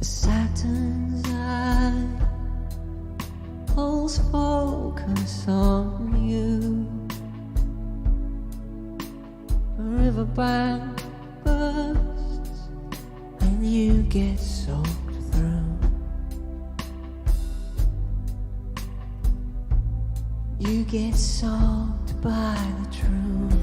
Saturn's eye pulls focus on you. A riverbank bursts and you get soaked through. You get soaked by the truth.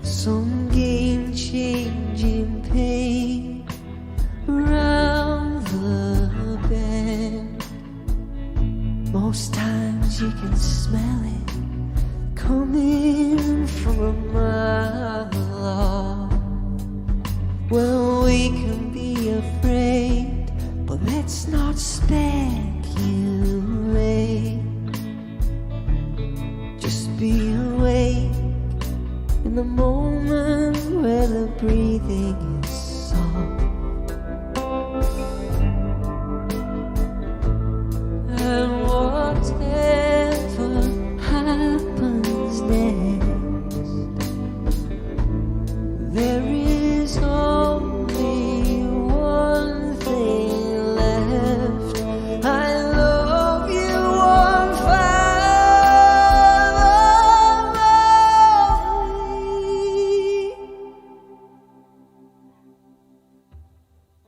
Some game-changing pain around the bend. Most times you can smell it coming from a mile off. Well, we can be afraid, but let's not speculate. Just be awake in the moment where the breathing is soft. And whatever happens next, there is only one thing left. I love you, one family.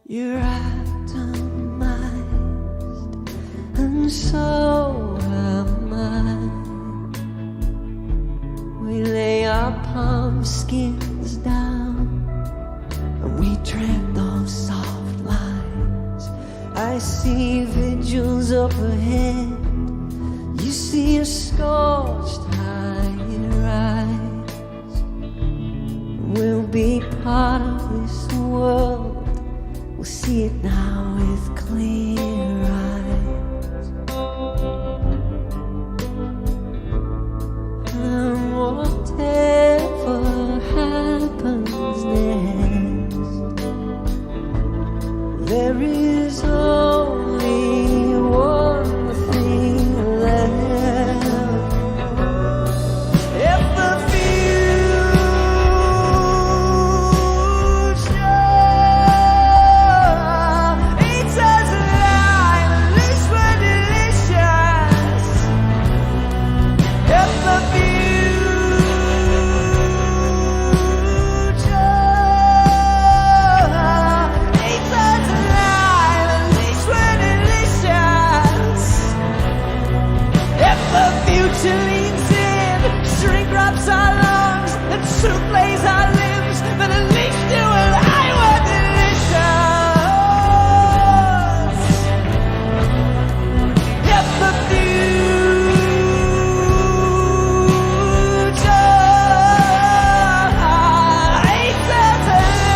You're atomized, and so am I. We lay our palm skins down, and we tread those soft lines. I see vigils up ahead. You see a scorched high-rise. We'll be part of this world. We'll see it now with clear eyes. And whatever happens next, there is only one thing left. If the leans in, string grabs our lungs, and soup lays our limbs, but at least you and I were delicious. If the future hates us alive.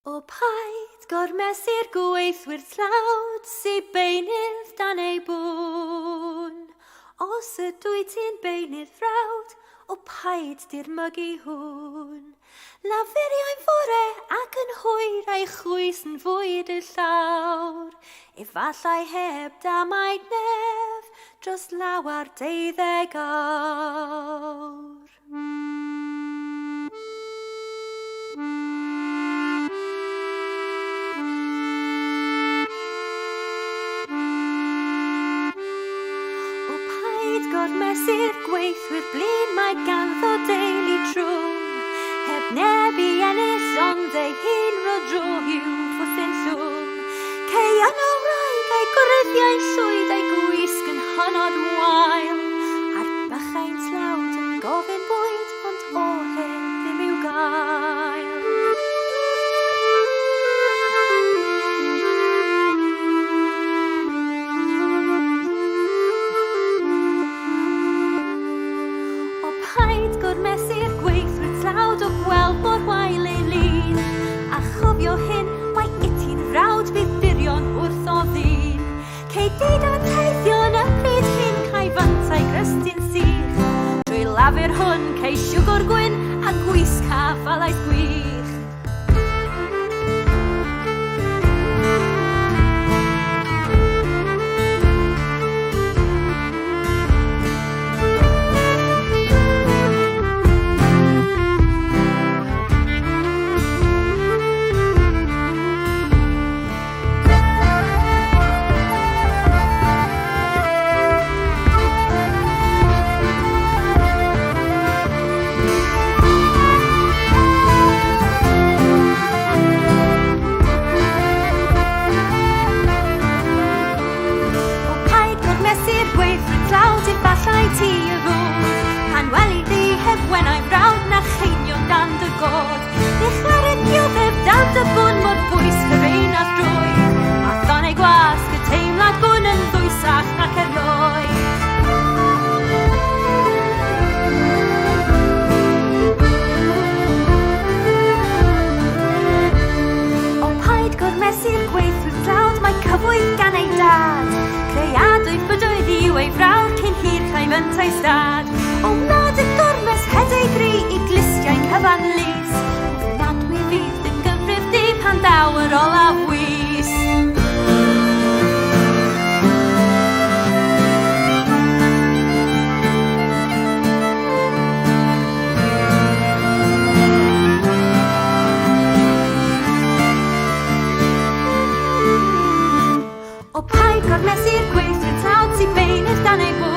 O paid gormesur gweithwyr tlawd sy'n beinydd dan ei bwn. Os ydw ti'n beinydd frawd, o paid dirmygu hwn. Lafurio'n fore ac yn hwyr a'i chwys yn fwyd y llawr. Efallai heb damaid nef dros lawar 12 awr. Mesur gweithwyr blin mae ganddo deulu trwm. Heb neb i ennill ond ei hun rodro yw pwthyn llwm. Cei yno wraig a'i gwryddiau'n llwyd a'i gwisg yn hynod wael. A'r bychain tlawd yn gofyn bwyd ond o heb ddim i'w gael. O Byd o'n teithio yn y pryd hyn cael fantau grystyn sych. Drwy lafur hwn cael siwgr gwyn a gwisg hafalaeth gwych. O wlad y gormes hedau gri I glistiau'n cyfan lys. Nad mi fydd yn gyfrif di pan dawr olaf wys. O paid gormes i'r gweithio tawd sy'n beinydd dan ei bwyd.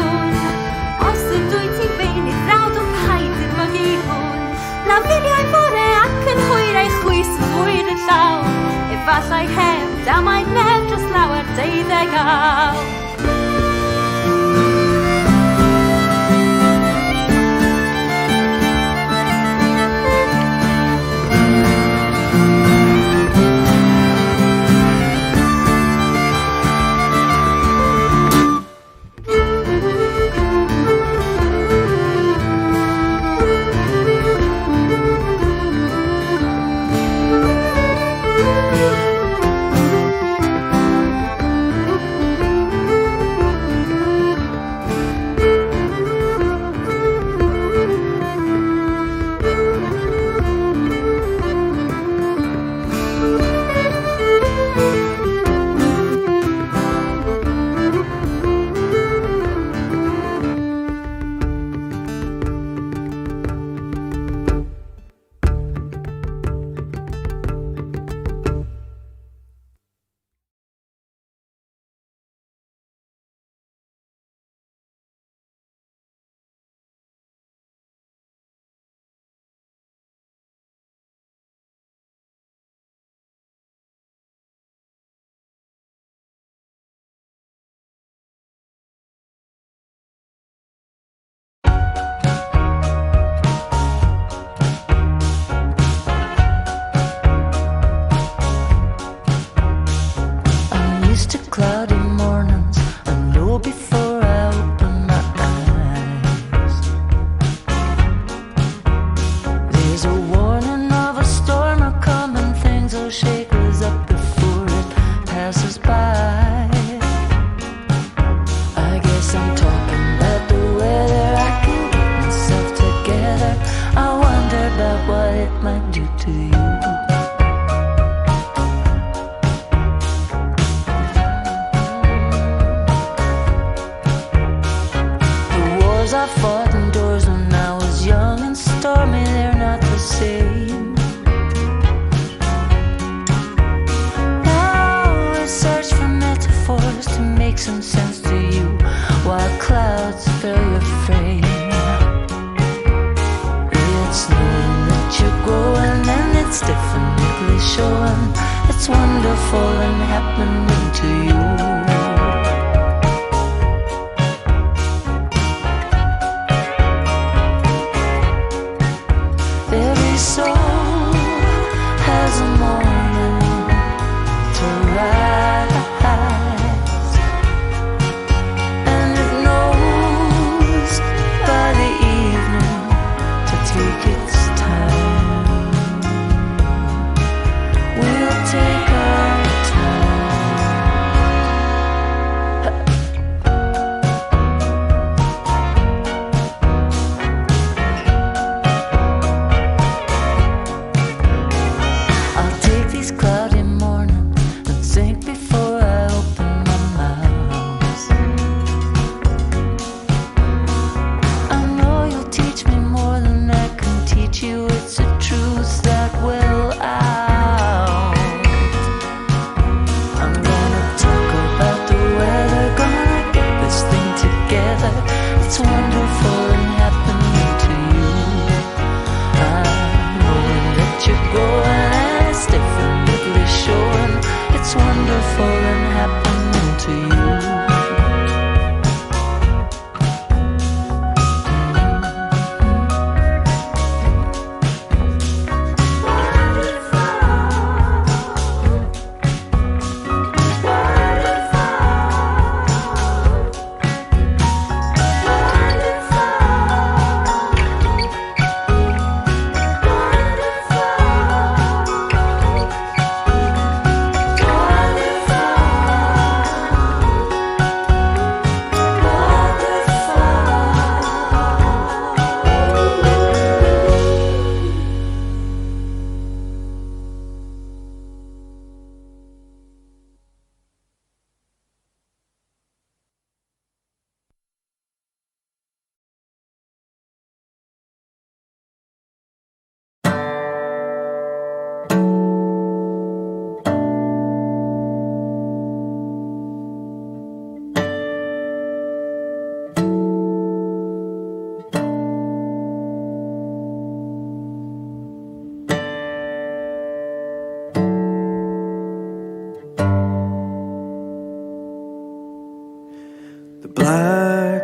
Lafiliau bore ac yn hwyr ei chwys yn hwyr yn llawn. Efallai heb damau nef dros lawer 12 awr. Cloudy mornings, I know before I open my eyes. There's a warning of a storm a coming, things will shake us up before it passes by. I guess I'm talking about the weather, I can get myself together. I wonder about what it might do to you. I fought indoors when I was young and stormy, they're not the same. Now I search for metaphors to make some sense to you, while clouds fill your frame. It's knowing that you're growing and it's definitely showing. It's wonderful and happening to you.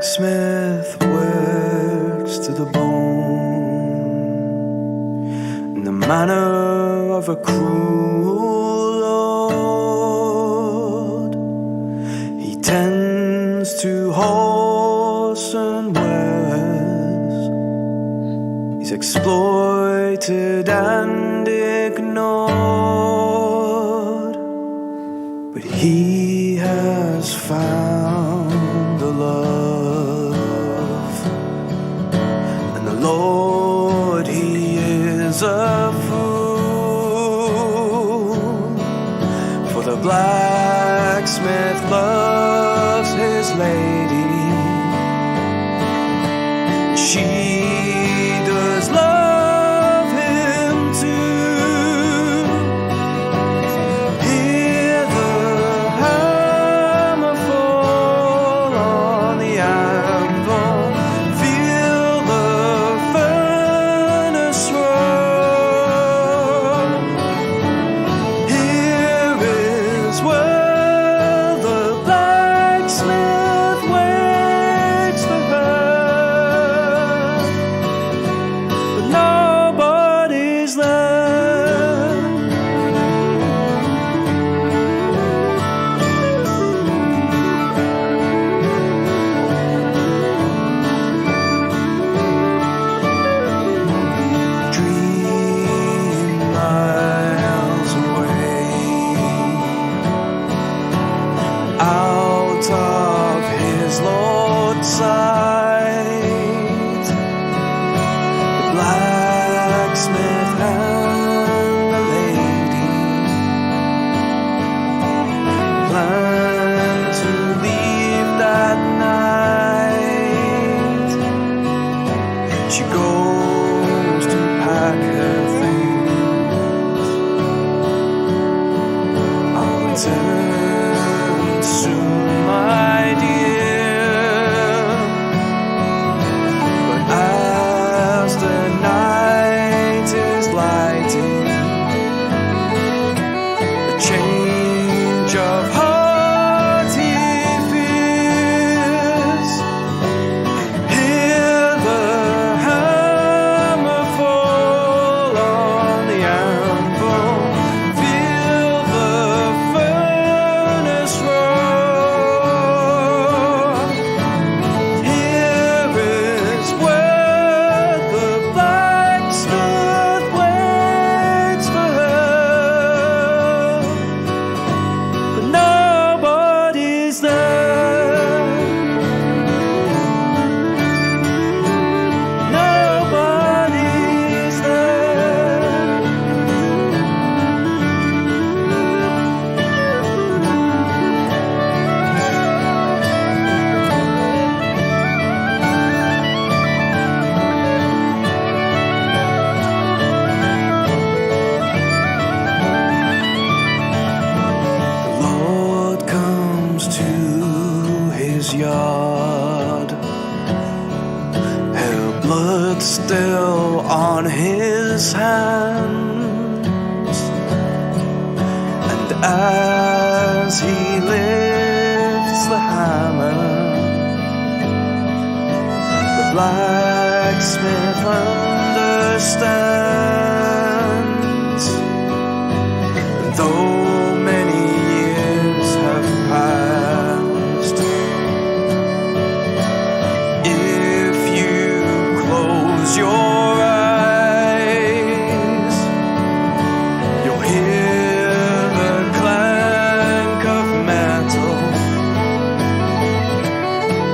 blacksmith works to the bone in the manner of a cruel lord. He tends to horse and wares. He's exploited and ignored, but he has found the love, and the Lord, he is a fool, for the blacksmith loves his lady. She does love him too. Hear the hammer fall on the anvil, feel the furnace roar. Here is where the blacksmith waits for her, but nobody's there. Dream miles away, out of his Lord's sight, the blacksmith and the lady plan to leave that night. She goes to pack her things. I'll return soon, my dear, but as the night is lighting, a change of heart he fears. Hear the hammer fall on the anvil, feel the furnace roar. Here is where the blacksmith waits for her, but nobody's there. Nobody's there. The Lord comes to his yard, her blood still on his hands, and as he lifts the hammer, the blacksmith understands. And though many years have passed, if you close your eyes, you'll hear the clank of metal.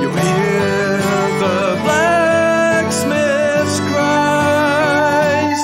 You'll hear the blacksmith's cries.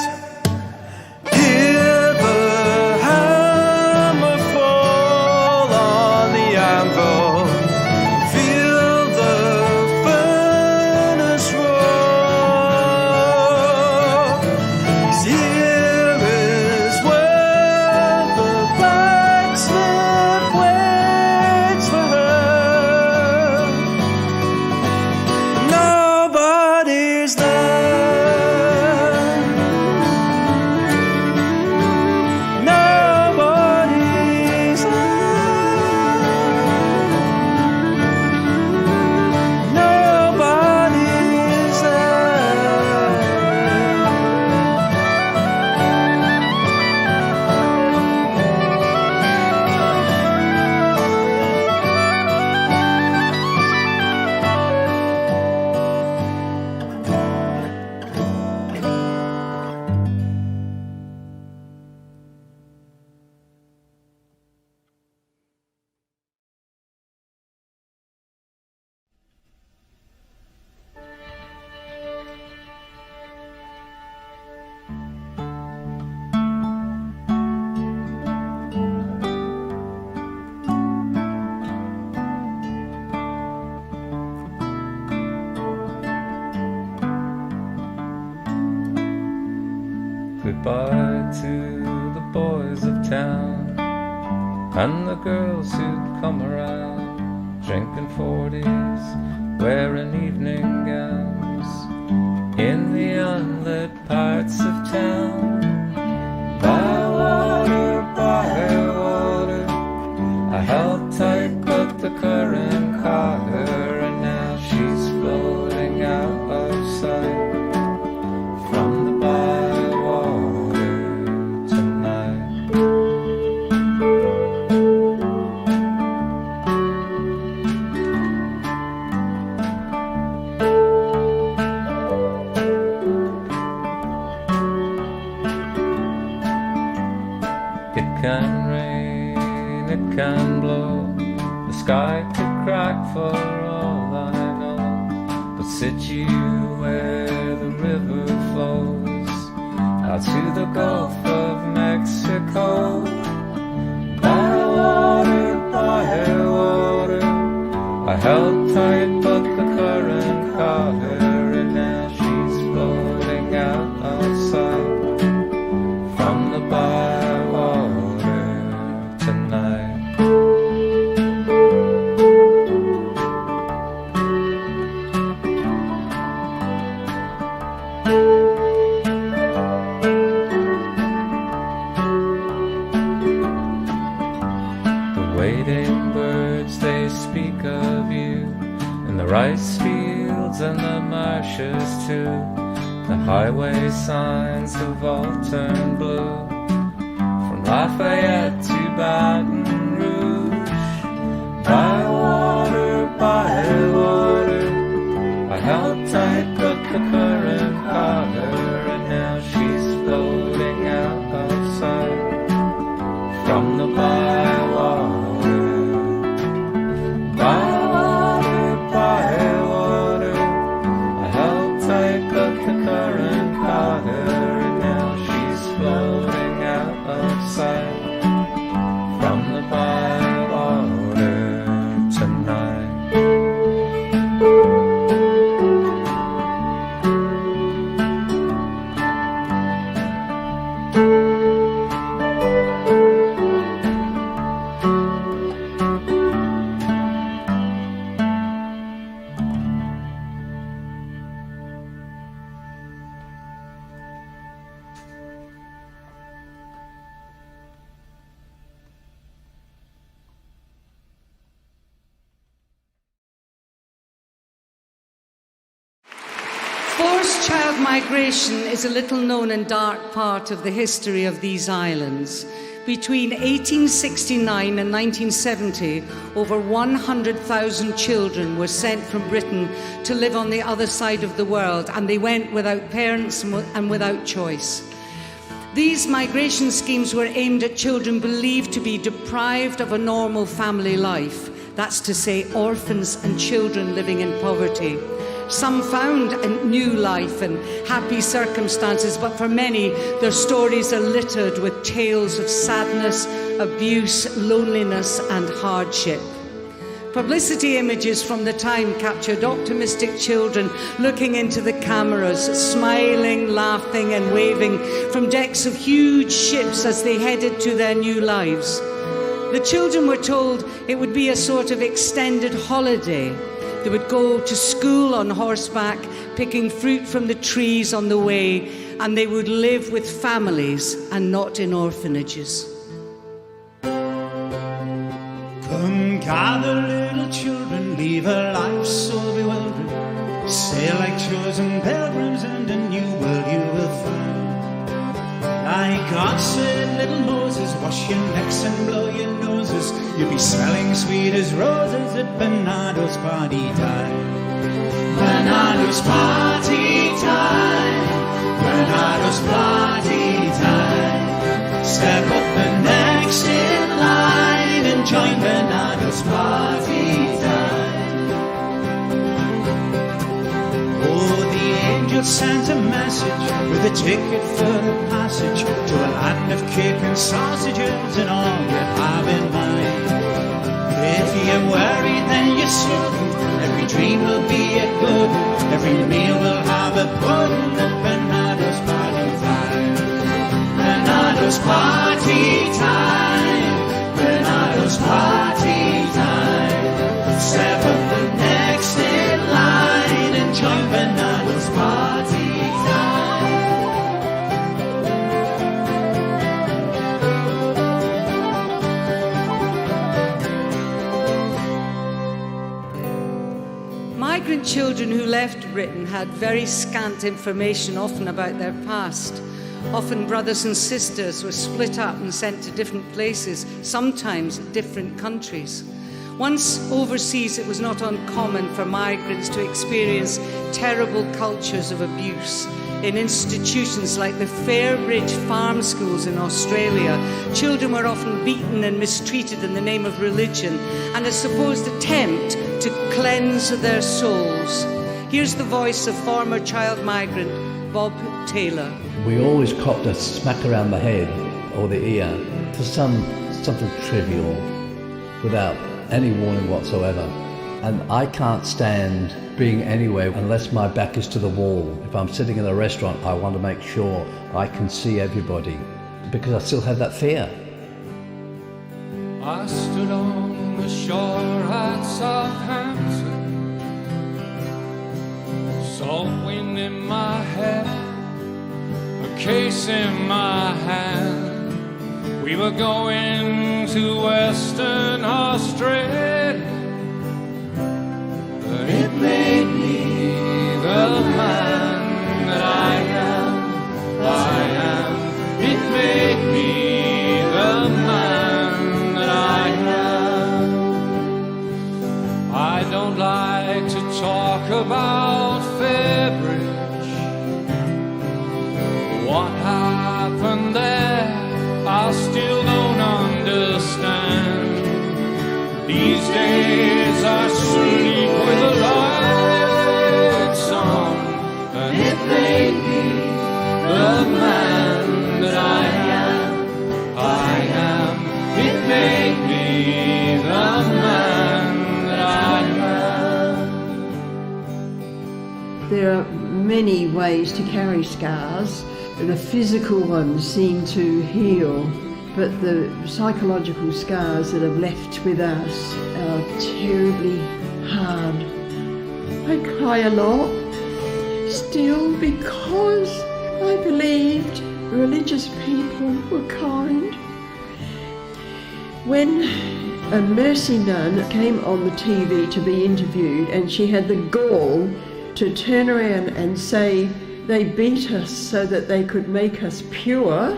goodbye to the boys of town and the girls who'd come around, drinking 40s, wearing evening gowns in the unlit parts of town. By water, I held tight but the current caught her, and now she's floating out of sight from the bywater tonight. It can rain, it can blow, the sky could crack for all I know, but sit you where the river flows out to the Gulf of Mexico. By water, I held tight but the current caught her, and now she's floating out of sight from the bywater tonight. The waiting birds, they speak of you in the rice fields and the marshes too. The highway signs have all turned blue, from Lafayette to Baton Rouge. By water, I held tight but the current caught her, and now she's floating out of sight from the bywater. By water, I held tight but the current caught her, and now she's floating out of sight from the bywater tonight. Forced child migration is a little known and dark part of the history of these islands. Between 1869 and 1970, over 100,000 children were sent from Britain to live on the other side of the world, and they went without parents and without choice. These migration schemes were aimed at children believed to be deprived of a normal family life. That's to say, orphans and children living in poverty. Some found a new life and happy circumstances, but for many, their stories are littered with tales of sadness, abuse, loneliness, and hardship. Publicity images from the time captured optimistic children looking into the cameras, smiling, laughing, and waving from decks of huge ships as they headed to their new lives. The children were told it would be a sort of extended holiday. They would go to school on horseback, picking fruit from the trees on the way, and they would live with families and not in orphanages. Come gather, little children, leave a life so bewildered. Sail like chosen pilgrims and a new world you will find. Like God said, little Moses, wash your necks and blow your noses. You'll be smelling sweet as roses at Bernardo's party time. Bernardo's party time. Bernardo's party time. Step up the next in line and join Bernardo's party time. Oh, the angel sent a message with a ticket for the passage to a land of cake and sausages and all you have in mind. If you're worried, then you're certain every dream will be a good one. Every meal will have a pudding at Bernardo's party time. was party time, when I was party time. Step up the next in line and join when I was party time. Migrant children who left Britain had very scant information often about their past. Often brothers and sisters were split up and sent to different places, sometimes different countries. Once overseas, it was not uncommon for migrants to experience terrible cultures of abuse. In institutions like the Fairbridge farm schools in Australia, children were often beaten and mistreated in the name of religion and a supposed attempt to cleanse their souls. Here's the voice of former child migrant Bob Taylor. We always copped a smack around the head or the ear for something trivial without any warning whatsoever. And I can't stand being anywhere unless my back is to the wall. If I'm sitting in a restaurant, I want to make sure I can see everybody because I still have that fear. I stood on the shore at Southampton, salt wind in my hair, a case in my hand. We were going to Western Australia, but it made me the man that I am. It made me the man that I am. I don't like to talk about Fairbridge. What happened there, I still don't understand. These days I sleep with the lights on, and it made me the man that I am. It made me the man that I am. There are many ways to carry scars. The physical ones seem to heal, but the psychological scars that are left with us are terribly hard. I cry a lot, still, because I believed religious people were kind. When a mercy nun came on the TV to be interviewed, and she had the gall to turn around and say they beat us so that they could make us pure,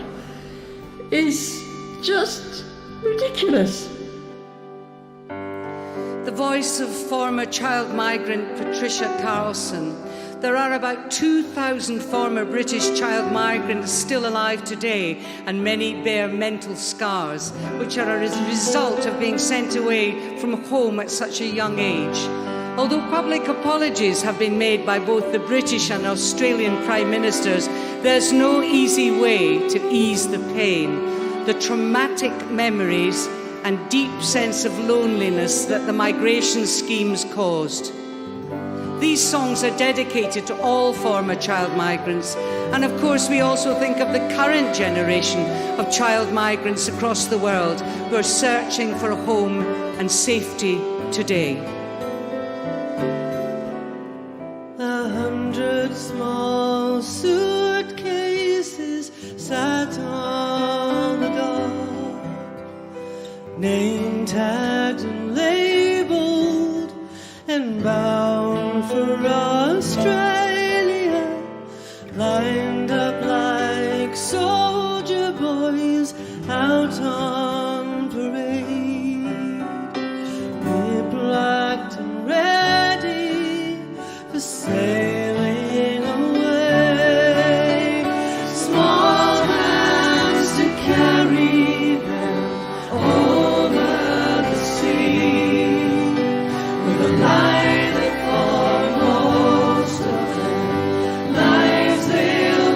is just ridiculous. The voice of former child migrant Patricia Carlson. There are about 2,000 former British child migrants still alive today, and many bear mental scars, which are a result of being sent away from home at such a young age. Although public apologies have been made by both the British and Australian Prime Ministers, there's no easy way to ease the pain, the traumatic memories and deep sense of loneliness that the migration schemes caused. These songs are dedicated to all former child migrants, and of course we also think of the current generation of child migrants across the world who are searching for a home and safety today. 100 small suitcases sat on the dock, name tagged and labeled and bound for Australia, lined up like soldier boys out on parade, nip-locked and ready for sailing away. Small hands to carry them over the sea, with a line that for most of them lives they'll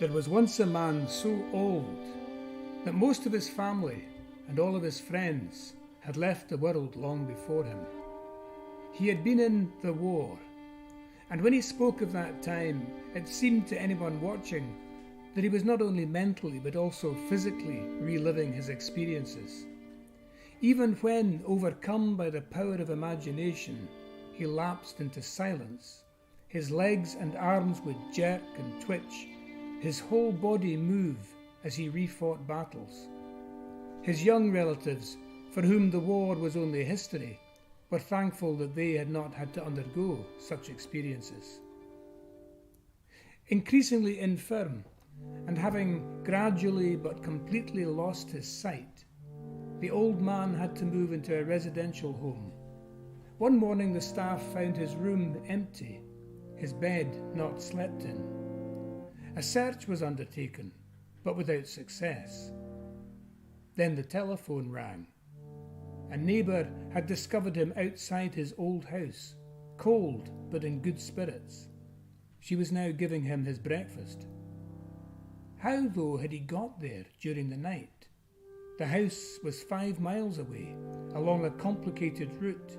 There was once a man so old that most of his family and all of his friends had left the world long before him. He had been in the war, and when he spoke of that time, it seemed to anyone watching that he was not only mentally but also physically reliving his experiences. Even when, overcome by the power of imagination, he lapsed into silence, his legs and arms would jerk and twitch, his whole body move as he refought battles. His young relatives, for whom the war was only history, were thankful that they had not had to undergo such experiences. Increasingly infirm, and having gradually but completely lost his sight, the old man had to move into a residential home. One morning the staff found his room empty, his bed not slept in. A search was undertaken, but without success. Then the telephone rang. A neighbour had discovered him outside his old house, cold but in good spirits. She was now giving him his breakfast. How, though, had he got there during the night? The house was 5 miles away, along a complicated route,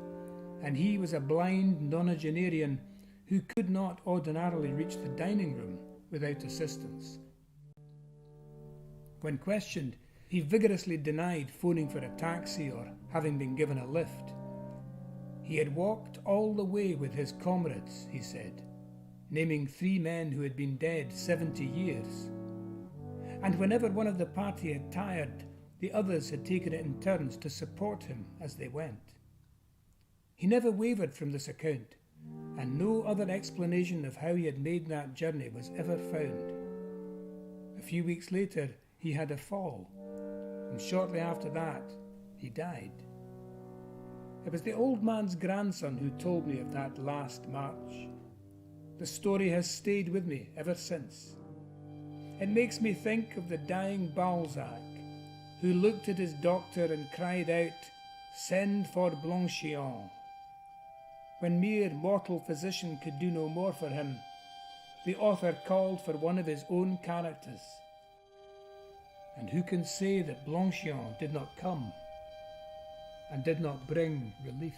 and he was a blind nonagenarian who could not ordinarily reach the dining room without assistance. When questioned, he vigorously denied phoning for a taxi or having been given a lift. He had walked all the way with his comrades, he said, naming 3 men who had been dead 70 years. And whenever one of the party had tired, the others had taken it in turns to support him as they went. He never wavered from this account, and no other explanation of how he had made that journey was ever found. A few weeks later, he had a fall, and shortly after that, he died. It was the old man's grandson who told me of that last march. The story has stayed with me ever since. It makes me think of the dying Balzac, who looked at his doctor and cried out, "Send for Blanchillon." When mere mortal physician could do no more for him, the author called for one of his own characters. And who can say that Blanchillon did not come and did not bring relief?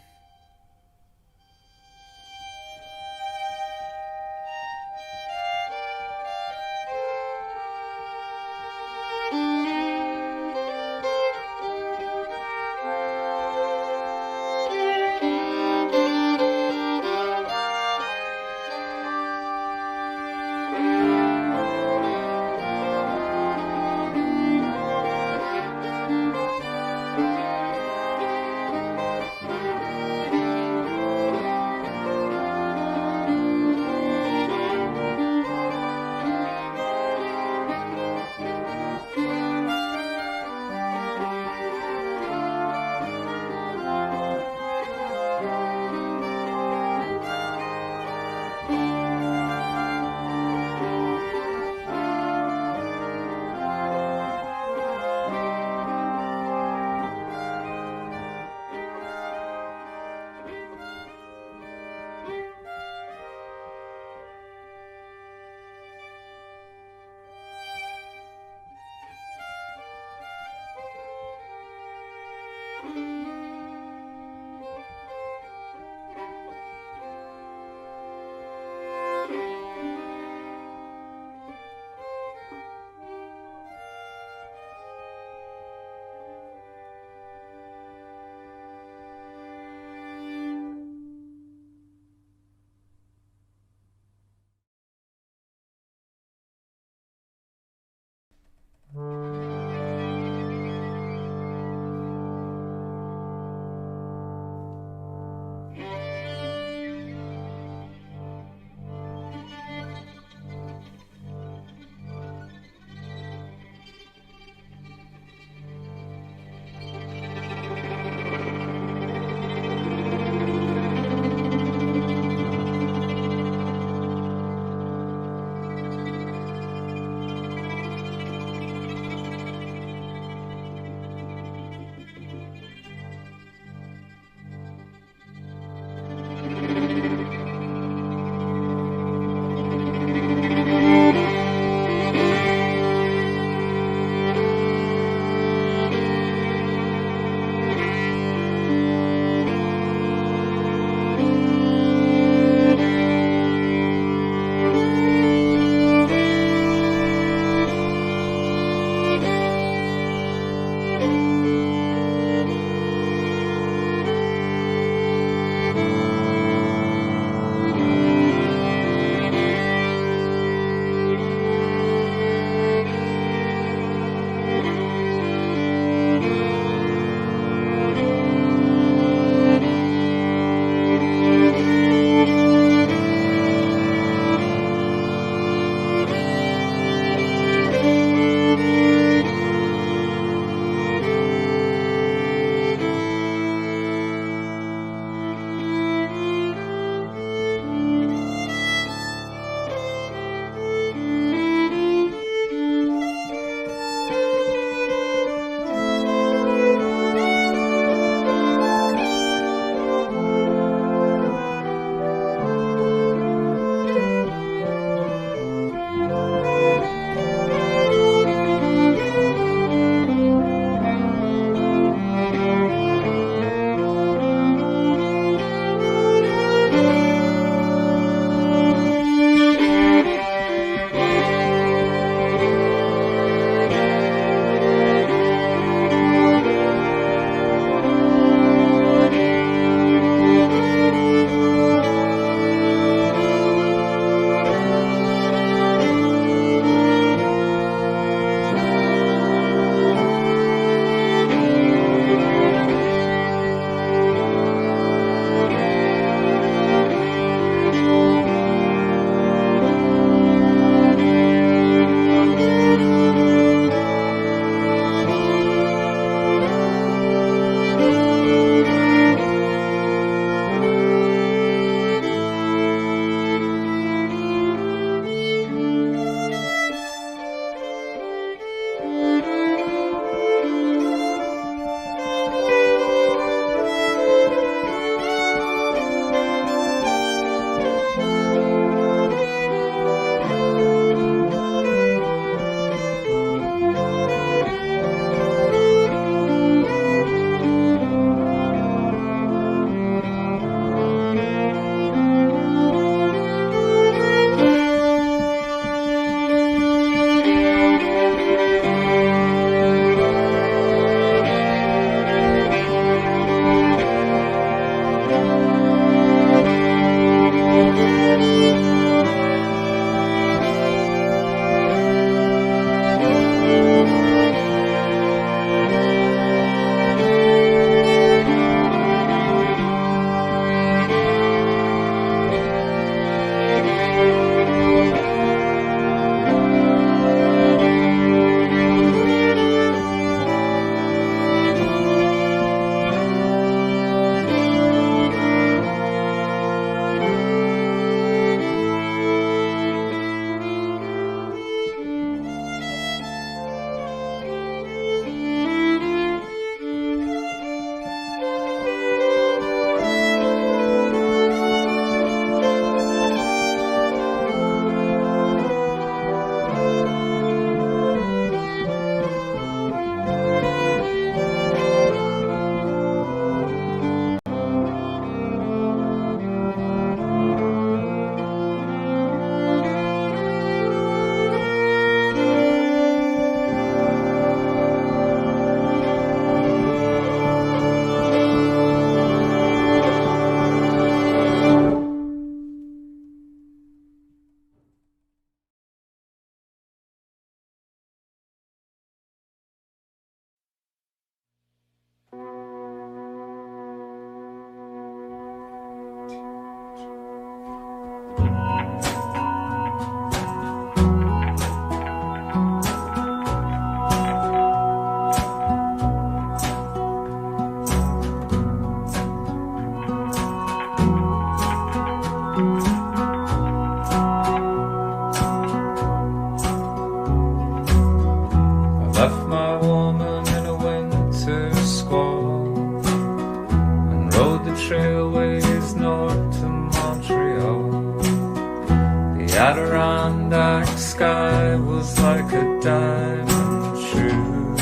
Adirondack sky was like a diamond true,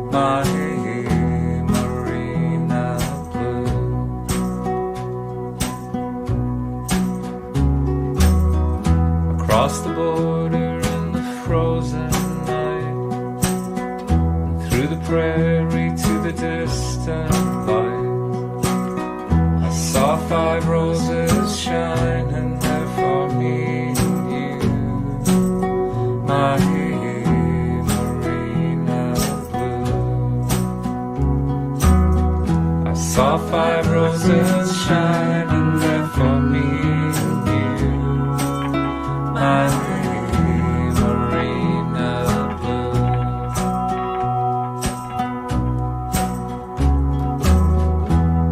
my marina blue. Across the border in the frozen night, and through the prairie to the distant light, I saw 5 roses shining there for me and you, my marina blue. I saw 5 roses shining there for me and you, my marina blue.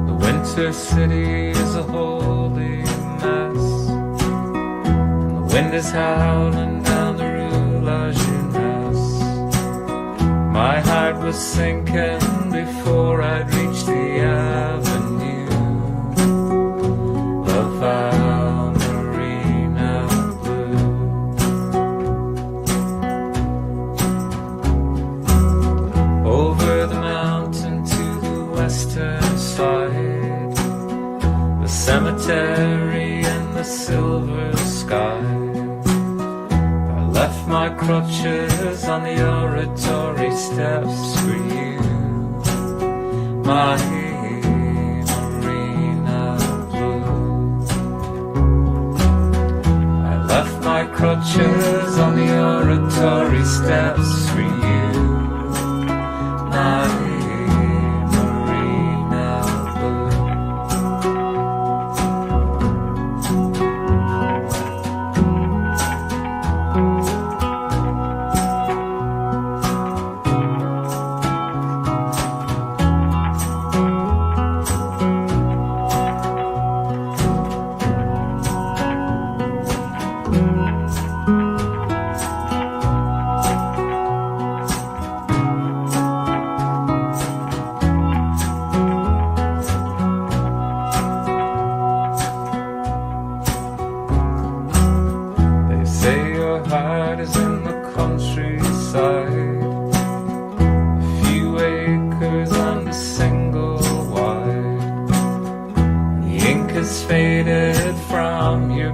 The winter city is a holy mess, and the wind is howling down the Rue La Jeunesse. My heart was sinking before I'd reached the avenue of our marina blue. Over the mountain to the western side, the cemetery and the silver sky. I left my crutches on the oratory steps for you, my marina blue. I left my crutches on the oratory steps for you, my marina blue. They say your heart is in the countryside, a few acres and a single wide. The ink has faded from your